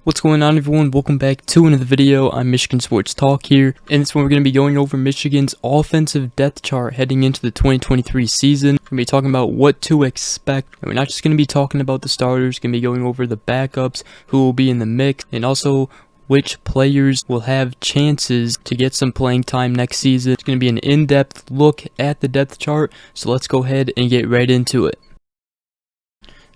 What's going on, everyone? Welcome back to another video. I'm Michigan Sports Talk here. In this one, we're going to be going over Michigan's offensive depth chart heading into the 2023 season. We're going to be talking about what to expect. And we're not just going to be talking about the starters. We're going to be going over the backups, who will be in the mix, and also which players will have chances to get some playing time next season. It's going to be an in-depth look at the depth chart. So let's go ahead and get right into it.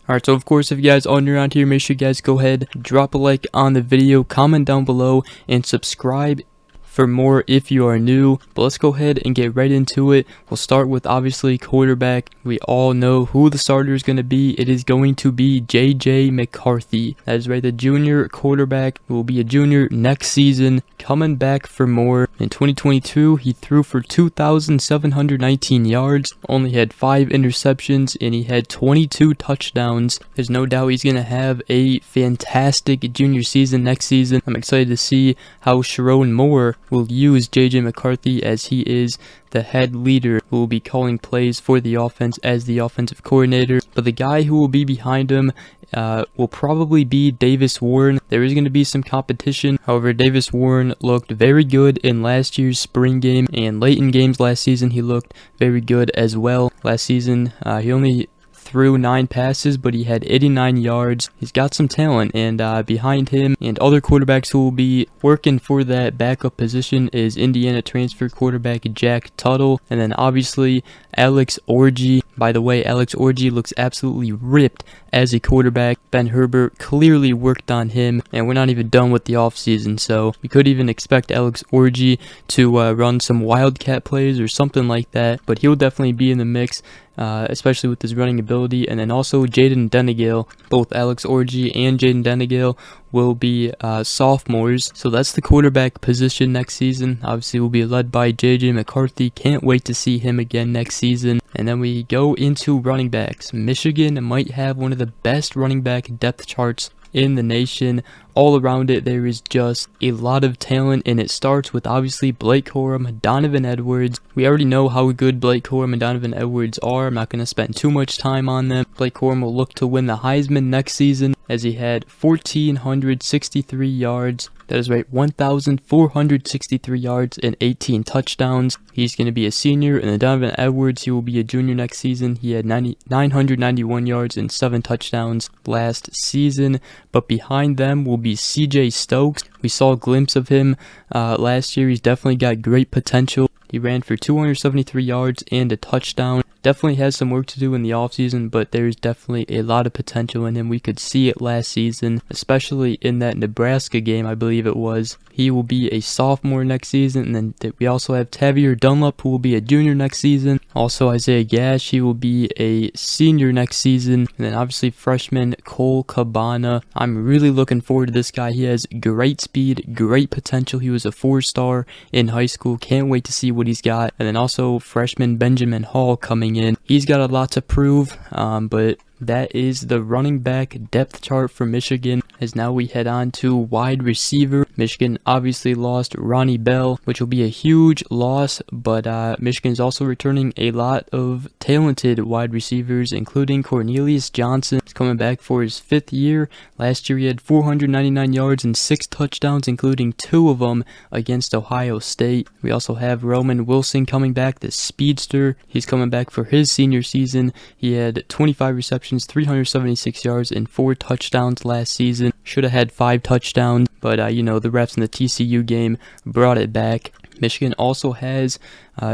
Alright, so of course, if you guys are new around here, make sure you guys go ahead, drop a like on the video, comment down below, and subscribe for more if you are new. But let's go ahead and get right into it. We'll start with obviously quarterback. We all know who the starter is going to be. It is going to be JJ McCarthy. That is right, the junior quarterback who will be a junior next season, coming back for more. In 2022, he threw for 2,719 yards, only had 5 interceptions, and he had 22 touchdowns. There's no doubt he's going to have a fantastic junior season next season. I'm excited to see how Sharon Moore will use JJ McCarthy, as he is the head leader who will be calling plays for the offense as the offensive coordinator. But the guy who will be behind him will probably be Davis Warren. There is going to be some competition. However, Davis Warren looked very good in last year's spring game, and late in games last season he looked very good as well. Last season he only threw 9 passes, but he had 89 yards. He's got some talent, and behind him and other quarterbacks who will be working for that backup position is Indiana transfer quarterback Jack Tuttle, and then obviously Alex Orji. By the way, Alex Orji looks absolutely ripped as a quarterback. Ben Herbert clearly worked on him, and we're not even done with the offseason, so we could even expect Alex Orji to run some wildcat plays or something like that, but he'll definitely be in the mix, especially with his running ability. And then also Jaden Denigale. Both Alex Orji and Jaden Denigale will be sophomores, so that's the quarterback position next season. Obviously will be led by JJ McCarthy. Can't wait to see him again next season. And then we go into running backs. Michigan might have one of the best running back depth charts in the nation. All around it, there is just a lot of talent, and it starts with obviously Blake Corum, Donovan Edwards. We already know how good Blake Corum and Donovan Edwards are. I'm not going to spend too much time on them. Blake Corum will look to win the Heisman next season, as he had 1,463 yards. That is right, 1,463 yards and 18 touchdowns. He's going to be a senior. And then Donovan Edwards, he will be a junior next season. He had 991 yards and 7 touchdowns last season. But behind them will be CJ Stokes. We saw a glimpse of him last year. He's definitely got great potential. He ran for 273 yards and a touchdown. Definitely has some work to do in the offseason, but there's definitely a lot of potential in him. We could see it last season, especially in that Nebraska game, I believe it was. He will be a sophomore next season. And then we also have Tavier Dunlap, who will be a junior next season. Also Isaiah Gash, he will be a senior next season. And then obviously freshman Cole Cabana. I'm really looking forward to this guy. He has great speed, great potential. He was a 4-star in high school. Can't wait to see what he's got. And then also freshman Benjamin Hall coming in. He's got a lot to prove, but that is the running back depth chart for Michigan. As now we head on to wide receiver. Michigan obviously lost Ronnie Bell, which will be a huge loss, but Michigan is also returning a lot of talented wide receivers, including Cornelius Johnson. He's coming back for his 5th year. Last year he had 499 yards and 6 touchdowns, including 2 of them against Ohio State. We also have Roman Wilson coming back, the speedster. He's coming back for his senior season. He had 25 receptions, 376 yards, and 4 touchdowns last season. Should have had 5 touchdowns, but the refs in the TCU game brought it back. Michigan also has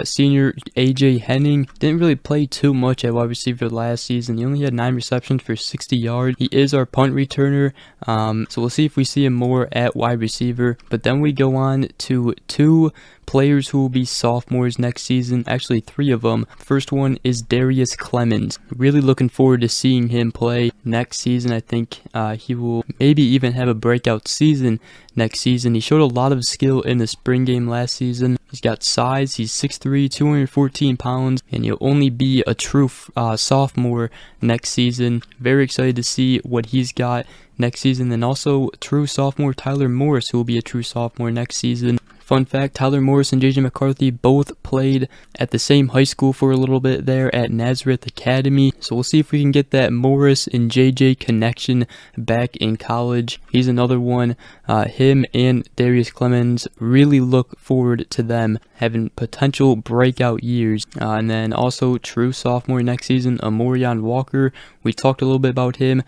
senior AJ Henning. Didn't really play too much at wide receiver last season. He only had 9 receptions for 60 yards. He is our punt returner, so we'll see if we see him more at wide receiver. But then we go on to 2 players who will be sophomores next season. Actually 3 of them. First one is Darius Clemens. Really looking forward to seeing him play next season. I think he will maybe even have a breakout season next season. He showed a lot of skill in the spring game last season. He's got size. He's 6'3", 214 pounds, and he'll only be a true sophomore next season. Very excited to see what he's got next season. And also true sophomore Tyler Morris, who will be a true sophomore next season. Fun fact, Tyler Morris and JJ McCarthy both played at the same high school for a little bit there at Nazareth Academy. So we'll see if we can get that Morris and JJ connection back in college. He's another one. Him and Darius Clemens, really look forward to them having potential breakout years. And then also true sophomore next season, Amorion Walker. We talked a little bit about him,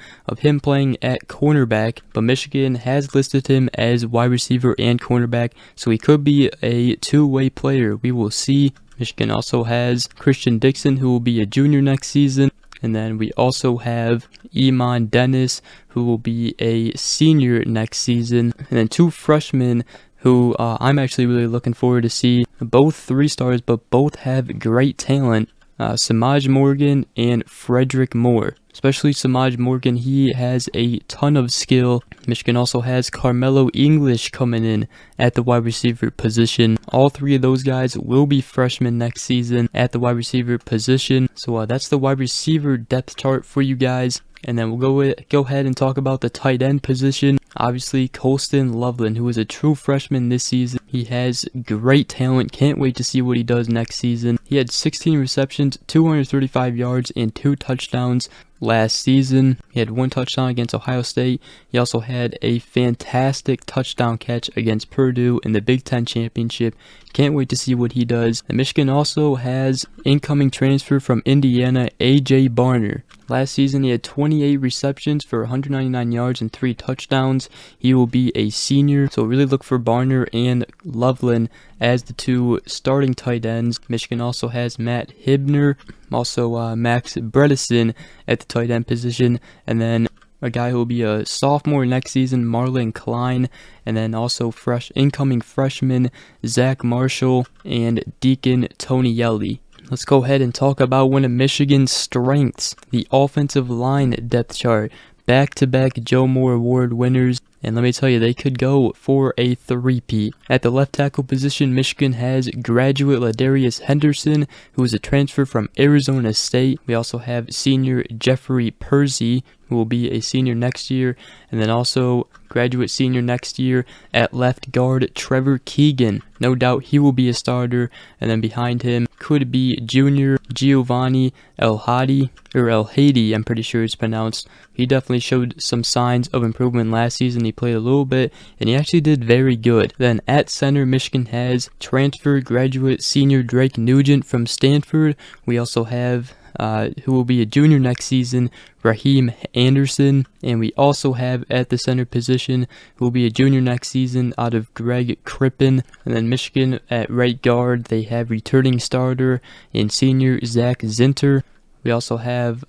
playing at cornerback, but Michigan has listed him as wide receiver and cornerback, so he could be a two-way player. We will see. Michigan also has Christian Dixon, who will be a junior next season. And then we also have Iman Dennis, who will be a senior next season. And then two freshmen who I'm actually really looking forward to see. Both 3 stars, but both have great talent. Samaj Morgan and Frederick Moore. Especially Samaj Morgan, he has a ton of skill. Michigan also has Carmelo English coming in at the wide receiver position. All 3 of those guys will be freshmen next season at the wide receiver position. So that's the wide receiver depth chart for you guys. And then we'll go ahead and talk about the tight end position. Obviously, Colston Loveland, who is a true freshman this season. He has great talent. Can't wait to see what he does next season. He had 16 receptions, 235 yards, and 2 touchdowns last season. He had 1 touchdown against Ohio State. He also had a fantastic touchdown catch against Purdue in the Big Ten Championship. Can't wait to see what he does. And Michigan also has incoming transfer from Indiana, A.J. Barner. Last season, he had 28 receptions for 199 yards and 3 touchdowns. He will be a senior, so really look for Barner and Loveland as the 2 starting tight ends. Michigan also has Matt Hibner, also Max Bredesen at the tight end position, and then a guy who will be a sophomore next season, Marlon Klein, and then also incoming freshman Zach Marshall and Deacon Tonielli. Let's go ahead and talk about one of Michigan's strengths, the offensive line depth chart. Back-to-back Joe Moore Award winners, and let me tell you, they could go for a 3-peat. At the left tackle position, Michigan has graduate Ladarius Henderson, who is a transfer from Arizona State. We also have senior Jeffrey Persy, who will be a senior next year, and then also graduate senior next year at left guard Trevor Keegan. No doubt he will be a starter, and then behind him could be junior Giovanni El-Hadi, I'm pretty sure it's pronounced. He definitely showed some signs of improvement last season. He played a little bit, and he actually did very good. Then at center, Michigan has transfer graduate senior Drake Nugent from Stanford. We also have who will be a junior next season, Raheem Anderson. And we also have at the center position, who will be a junior next season, out of Greg Crippen. And then Michigan at right guard, they have returning starter and senior Zach Zinter. We also have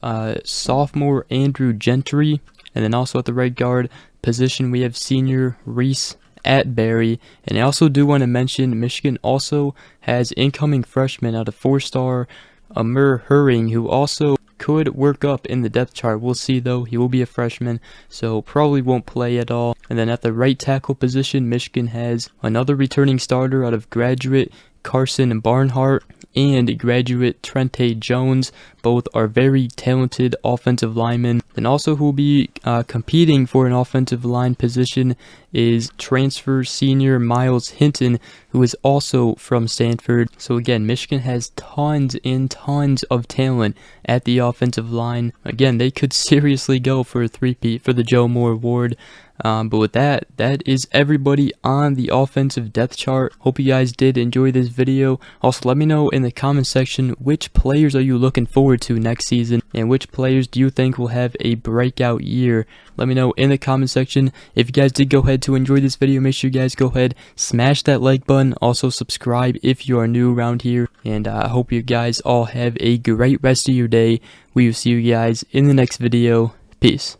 sophomore Andrew Gentry. And then also at the right guard position, we have senior Reese Atbury. And I also do want to mention Michigan also has incoming freshman out of 4-star Amir Hurring, who also could work up in the depth chart. We'll see though. He will be a freshman, so probably won't play at all. And then at the right tackle position, Michigan has another returning starter out of graduate Carson Barnhart and graduate Trente Jones. Both are very talented offensive linemen. And also who will be competing for an offensive line position is transfer senior Miles Hinton, who is also from Stanford. So again, Michigan has tons and tons of talent at the offensive line. Again, they could seriously go for a 3-peat for the Joe Moore Award. But with that is everybody on the offensive depth chart. Hope you guys did enjoy this video. Also, let me know in the comment section which players are you looking forward to next season, and which players do you think will have a breakout year. Let me know in the comment section. If you guys did go ahead to enjoy this video, make sure you guys go ahead, smash that like button. Also subscribe if you are new around here. And I hope you guys all have a great rest of your day. We will see you guys in the next video. Peace.